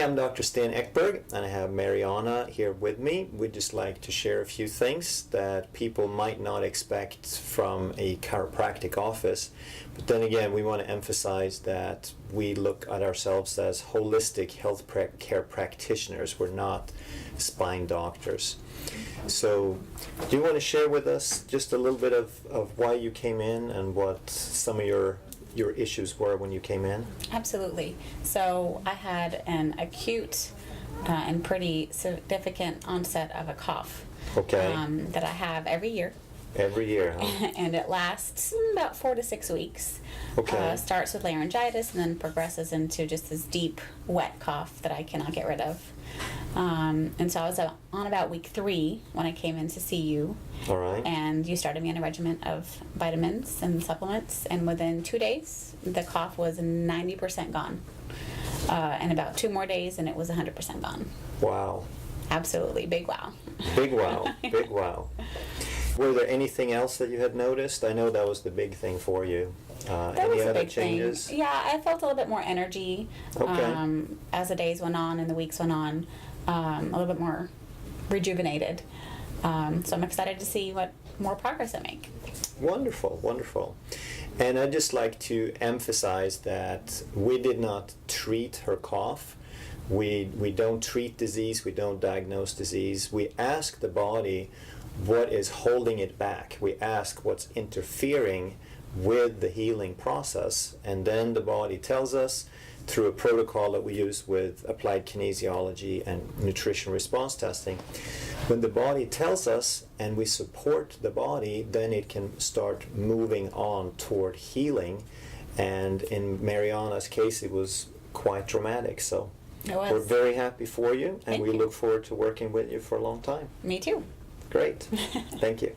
I'm Dr. Sten Ekberg, and I have Mariana here with me. We'd just like to share a few things that people might not expect from a chiropractic office. But then again, we want to emphasize that we look at ourselves as holistic health care practitioners. We're not spine doctors. So, do you want to share with us just a little bit of why you came in and what some of your issues were when you came in? Absolutely. So I had an acute and pretty significant onset of a cough. Okay. That I have every year. Every year, huh? And it lasts about 4 to 6 weeks. Okay. Starts with laryngitis and then progresses into just this deep, wet cough that I cannot get rid of. And so I was on about week 3 when I came in to see you. All right. And you started me on a regimen of vitamins and supplements. And within 2 days, the cough was 90% gone. And about 2 more days, and it was 100% gone. Wow. Absolutely. Big wow. Big wow. Big wow. Were there anything else that you had noticed? I know that was the big thing for you. That any was a other big changes? thing. Yeah, I felt a little bit more energy Okay. as the days went on and the weeks went on. A little bit more rejuvenated. So I'm excited to see what more progress I make. Wonderful, wonderful. And I'd just like to emphasize that we did not treat her cough. We don't treat disease, we don't diagnose disease. We ask the body what is holding it back. We ask what's interfering with the healing process, and then the body tells us through a protocol that we use with applied kinesiology and nutrition response testing. When the body tells us and we support the body, then it can start moving on toward healing. And in Mariana's case, it was quite dramatic. So we're very happy for you, and we look forward to working with you for a long time. Me too. Great. Thank you.